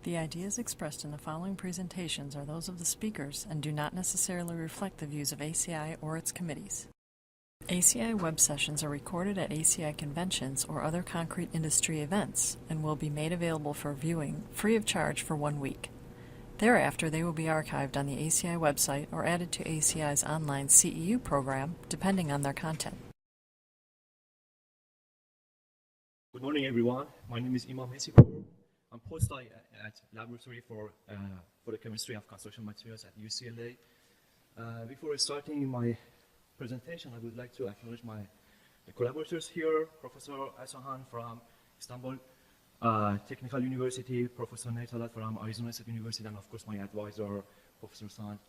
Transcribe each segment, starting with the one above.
The ideas expressed in the following presentations are those of the speakers and do not necessarily reflect the views of ACI or its committees. ACI web sessions are recorded at ACI conventions or other concrete industry events and will be made available for viewing free of charge for 1 week. Thereafter, they will be archived on the ACI website or added to ACI's online CEU program, depending on their content. Good morning, everyone. My name is Iman Mehdipour. I'm postdoc at Laboratory for the Chemistry of Construction Materials at UCLA. Before starting my presentation, I would like to acknowledge my collaborators here, Professor Atahan from Istanbul Technical University, Professor Neithalath from Arizona State University, and of course my advisor, Professor Sant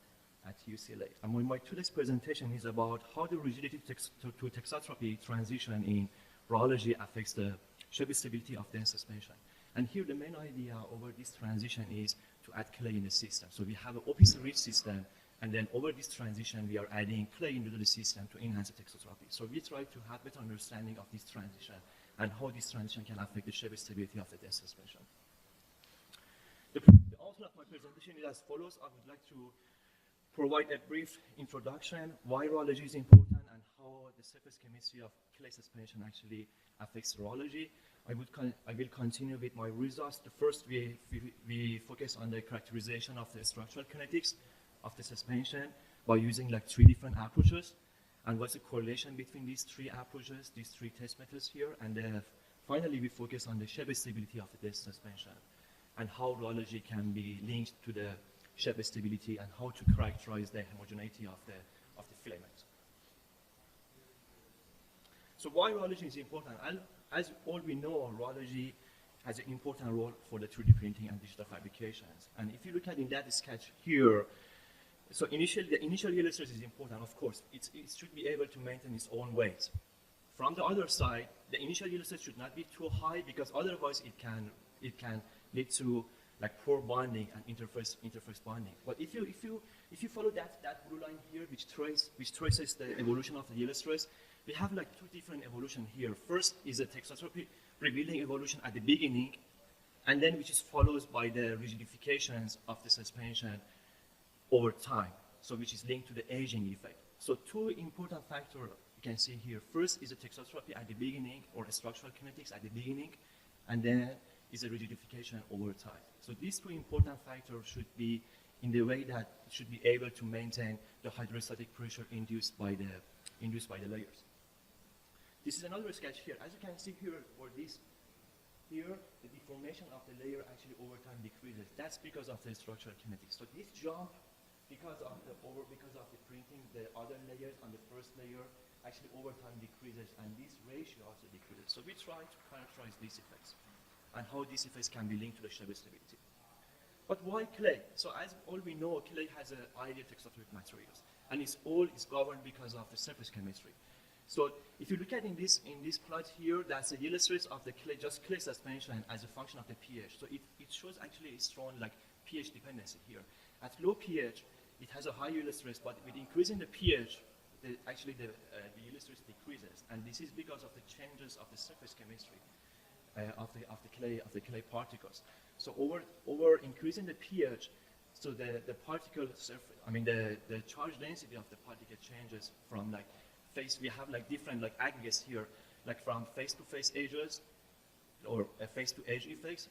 at UCLA. And my today's presentation is about how the rigidity-to-thixotropy transition in rheology affects the shape stability of dense suspension. And here the main idea over this transition is to add clay in the system. So we have an OPC-rich system, and then over this transition we are adding clay into the system to enhance the thixotropy. So we try to have better understanding of this transition and how this transition can affect the shape stability of the dense suspension. The outline of my presentation is as follows. I would like to provide a brief introduction, why rheology is important and how the surface chemistry of clay suspension actually affects rheology. I will continue with my results. The first, we focus on the characterization of the structural kinetics of the suspension by using like 3 different approaches, and what's the correlation between these 3 approaches, these 3 test methods here, and then finally we focus on the shape stability of the dense suspension and how rheology can be linked to the shape stability and how to characterize the homogeneity of the filament. So why rheology is important? As all we know, rheology has an important role for the 3D printing and digital fabrications. And if you look at in that sketch here, so the initial yield stress is important, of course. It should be able to maintain its own weight. From the other side, the initial yield stress should not be too high because otherwise it can lead to like poor bonding and interface bonding. But if you follow that blue line here, which traces the evolution of the yield stress, we have like 2 different evolution here. First is a thixotropy revealing evolution at the beginning, and then which is followed by the rigidifications of the suspension over time, so which is linked to the aging effect. So 2 important factors you can see here. First is a thixotropy at the beginning, or a structural kinetics at the beginning, and then is a rigidification over time. So these 2 important factors should be in the way that it should be able to maintain the hydrostatic pressure induced by the layers. This is another sketch here. As you can see here, here, the deformation of the layer actually over time decreases. That's because of the structural kinetics. So this jump, because of the printing, the other layers on the first layer actually over time decreases, and this ratio also decreases. So we try to characterize these effects and how these effects can be linked to the shape stability. But why clay? So as all we know, clay has an ideal thixotrophic materials, and it's governed because of the surface chemistry. So if you look at in this plot here, that's the yield stress of the clay, just clay suspension as a function of the pH. So it shows actually a strong like pH dependency here. At low pH, it has a high yield stress, but with increasing the pH, the yield stress decreases, and this is because of the changes of the surface chemistry of the clay particles. So over increasing the pH, so the particle surface, the charge density of the particle changes from like we have like different like aggregates here, like from face-to-face edges or face-to-edge effects.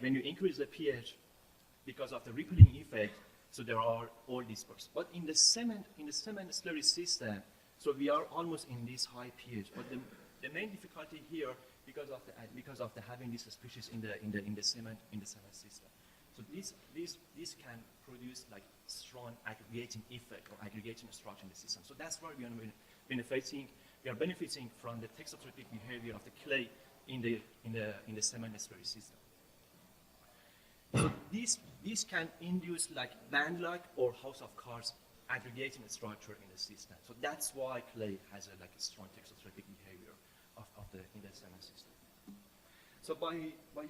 When you increase the pH, because of the rippling effect, so there are all dispersed. But in the cement slurry system, so we are almost in this high pH. But the main difficulty here because of the having these species in the cement system. So this can produce like strong aggregating effect or aggregating structure in the system. So that's why we are benefiting from the thixotropic behavior of the clay in the cement slurry system. So this can induce like band-like or house of cards aggregating structure in the system. So that's why clay has a strong thixotropic behavior in the cement system. So by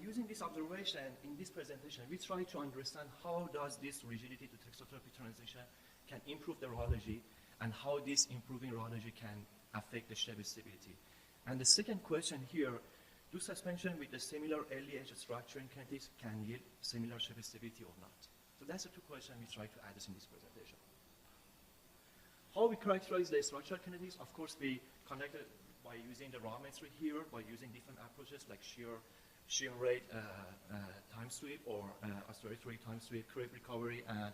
using this observation in this presentation, we try to understand how does this rigidity to thixotropy transition can improve the rheology, and how this improving rheology can affect the shape stability. And the second question here, do suspension with the similar early age structuring kinetics can yield similar shape stability or not? So that's the two questions we try to address in this presentation. How we characterize the structural kinetics? Of course, we conducted by using the raw metric here, by using different approaches like shear rate time sweep or oscillatory time sweep, creep recovery. And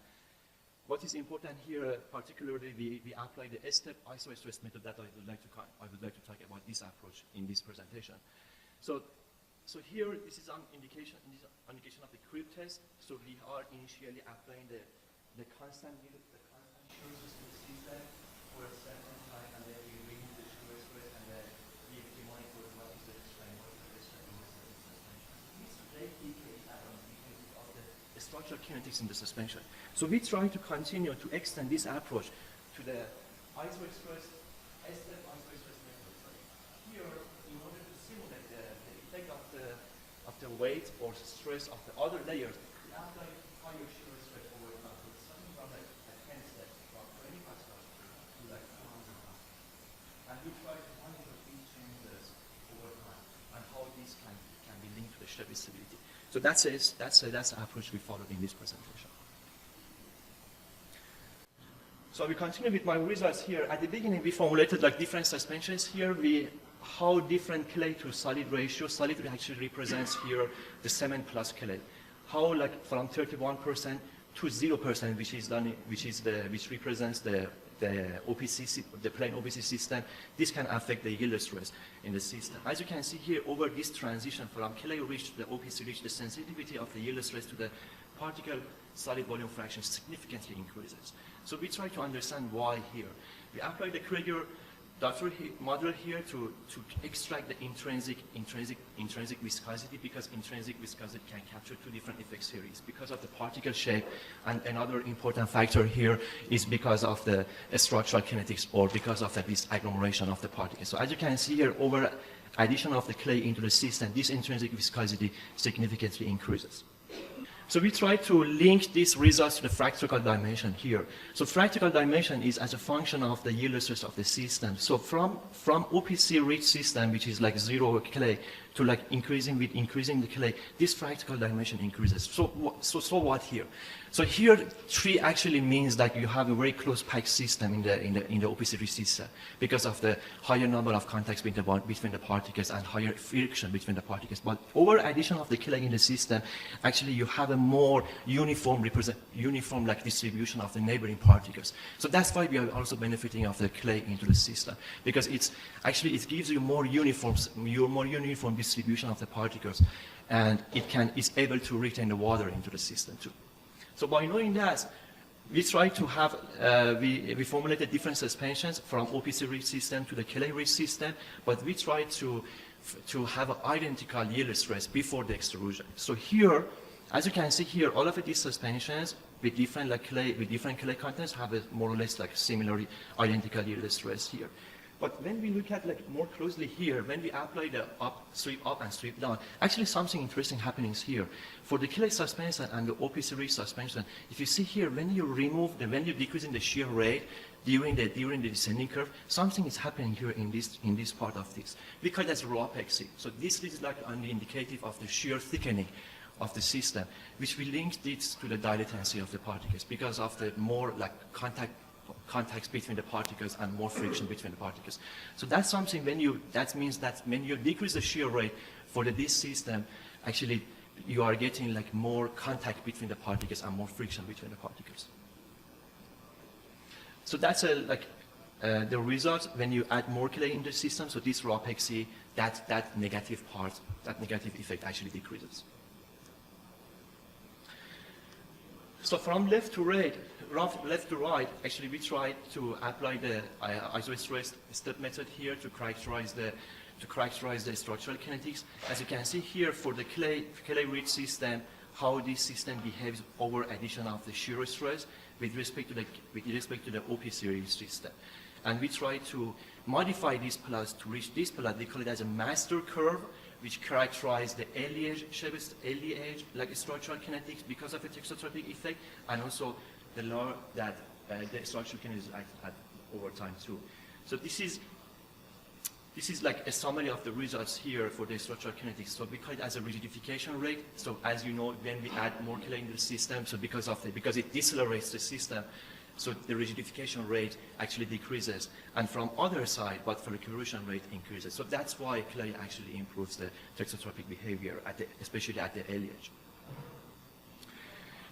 what is important here, particularly, we apply the step isostress method that I would like to talk about this approach in this presentation. So here, this is an indication of the creep test. So we are initially applying the constant shear system for a certain time, and then we remove the shear stress, and then we monitor what is the strain, what is the strain in the suspension. This rate decay pattern because of the structural kinetics in the suspension. So we try to continue to extend this approach to the isostress, step isostress method. So here, in order to simulate the effect of the weight or stress of the other layers, we apply higher shear stress over time. So it's something from like a 10 steps, from 20 pascal to like 200 pascal. And we try to monitor these changes over time and how these can be linked to the shape stability. So that's the approach we followed in this presentation. So we continue with my results here. At the beginning, we formulated like different suspensions here. How different clay to solid ratio. Solid actually represents here the cement plus clay. How like from 31% to 0%, which represents the OPC, the plain OPC system. This can affect the yield stress in the system. As you can see here, over this transition from clay rich to the OPC rich, the sensitivity of the yield stress to the particle solid volume fraction significantly increases. So we try to understand why here. We apply the Krieger model here to extract the intrinsic viscosity, because intrinsic viscosity can capture two different effect series because of the particle shape, and another important factor here is because of the structural kinetics or because of this agglomeration of the particles. So as you can see here, over addition of the clay into the system, this intrinsic viscosity significantly increases. So we try to link these results to the fractal dimension here. So fractal dimension is as a function of the yield stress of the system. So from OPC rich system, which is like zero clay, to like increasing the clay, this fractal dimension increases. So what here? So here 3 actually means that you have a very close packed system in the OPC rich system because of the higher number of contacts between the particles and higher friction between the particles. But over addition of the clay in the system, actually you have a more uniform like distribution of the neighboring particles. So that's why we are also benefiting of the clay into the system, because it gives you more uniform distribution of the particles, and it's able to retain the water into the system too. So by knowing that, we try to have, we formulated different suspensions from OPC rich system to the clay rich system, but we try to have an identical yield stress before the extrusion. So here, as you can see here, all of these suspensions with different clay contents have a more or less like similar identical yield stress here. But when we look at like more closely here, when we apply the sweep up and sweep down, actually something interesting happening here. For the clay suspension and the OPC rich suspension, if you see here, when you decrease in the shear rate during the descending curve, something is happening here in this part of this. We call it as rheopexy. So this is like only indicative of the shear thickening of the system, which we link this to the dilatancy of the particles because of the more like contacts between the particles and more friction between the particles. So that's something that means that when you decrease the shear rate for this system, actually you are getting like more contact between the particles and more friction between the particles. So that's the result when you add more clay in the system. So this rheopexy, that negative effect actually decreases. So from left to right, actually we try to apply the isostress step method here to characterize the structural kinetics. As you can see here, for the clay-rich system, how this system behaves over addition of the shear stress with respect to the OPC system. And we try to modify this plot to reach this plot. We call it as a master curve, which characterize the early age like structural kinetics because of a thixotropic effect, and also the law that the structural kinetics act over time too. So this is This is like a summary of the results here for the structural kinetics. So we call it as a rigidification rate. So as you know, when we add more clay into the system, so because it decelerates the system, so the rigidification rate actually decreases. And from other side, but for the corrosion rate increases. So that's why clay actually improves the thixotropic behavior, especially at the edge.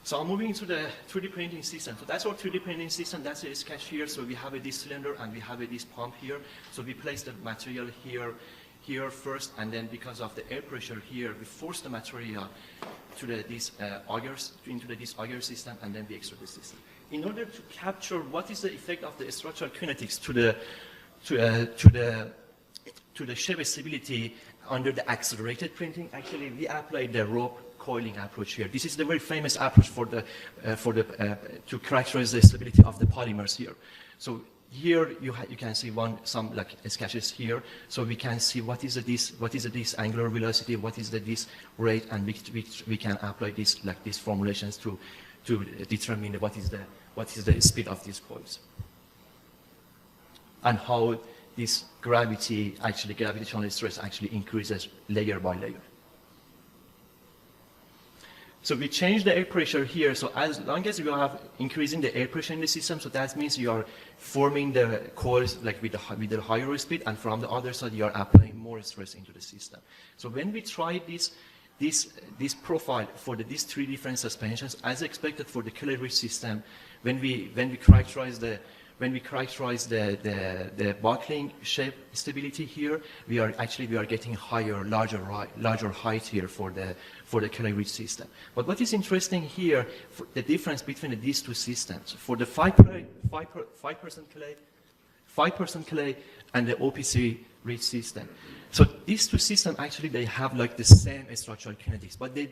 So I'm moving to the 3D printing system. So that's our 3D printing system. That's a sketch here. So we have this cylinder and we have this pump here. So we place the material here first, and then because of the air pressure here, we force the material to these augers, into this auger system, and then we extrude the system. In order to capture what is the effect of the structural kinetics to the shape stability under the accelerated printing, actually we apply the rope coiling approach here. This is the very famous approach to characterize the stability of the polymers here. So here you can see some like sketches here. So we can see what is this angular velocity, what is this rate, and we can apply these formulations to determine what is the speed of these coils, and how this gravitational stress actually increases layer by layer. So we change the air pressure here. So as long as you have increasing the air pressure in the system, so that means you are forming the coils like with the higher speed, and from the other side you are applying more stress into the system. So when we try this profile for these three different suspensions, as expected for the clay-rich system, when we characterize the buckling shape stability here, we are getting larger height here for the clay-rich system. But what is interesting here, the difference between these two systems, for the 5% clay and the OPC-rich system. So these two systems actually they have like the same structural kinetics, but they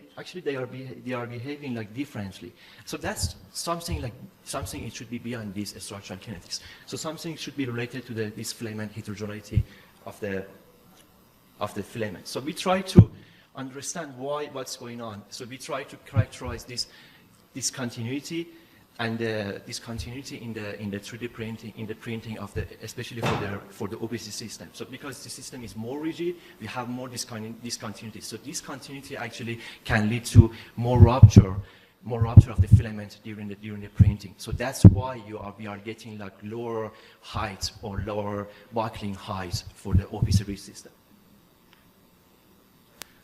are behaving like differently. So that's something it should be beyond this structural kinetics. So something should be related to this filament heterogeneity of the filament. So we try to understand what's going on. So we try to characterize this continuity and this continuity in the 3D printing, in the printing of especially for the OPC system. So because the system is more rigid, we have more discontinuity. So this continuity actually can lead to more rupture of the filament during the printing. So that's why we are getting like lower height or lower buckling height for the OPC system.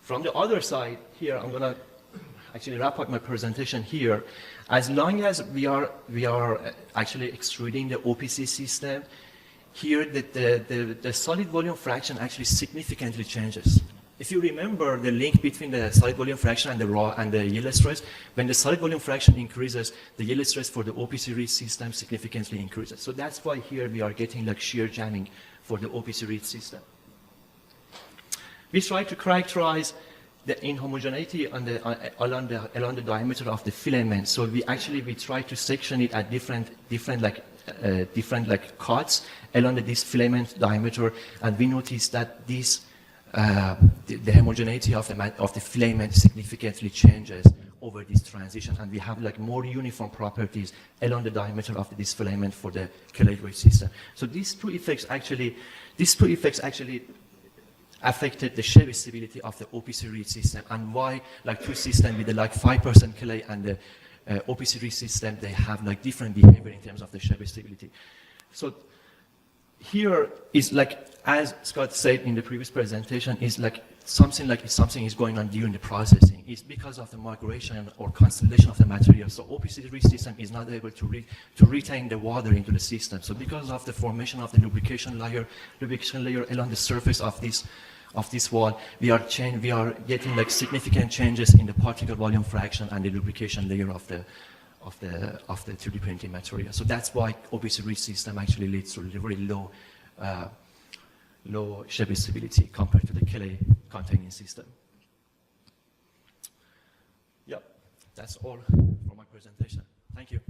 From the other side here, I'm gonna actually wrap up my presentation here. As long as we are actually extruding the OPC system, here the solid volume fraction actually significantly changes. If you remember the link between the solid volume fraction and the yield stress, when the solid volume fraction increases, the yield stress for the OPC system significantly increases. So that's why here we are getting like shear jamming for the OPC system. We try to characterize the inhomogeneity along the diameter of the filament. So we try to section it at different cuts along this filament diameter, and we notice that this the homogeneity of the filament significantly changes over this transition, and we have like more uniform properties along the diameter of this filament for the clay-rich system. So these two effects actually affected the shape stability of the OPC system, and why like two systems with the like 5% clay and the OPC system, they have like different behavior in terms of the shape stability. So here is like, as Scott said in the previous presentation, is like something is going on during the processing. It's because of the migration or constellation of the material. So OPC system is not able to retain the water into the system. So because of the formation of the lubrication layer along the surface of this wall, we are getting like significant changes in the particle volume fraction and the lubrication layer of the 3D printing material. So that's why OPC system actually leads to very low shape stability compared to the clay containing system. Yeah, that's all for my presentation. Thank you.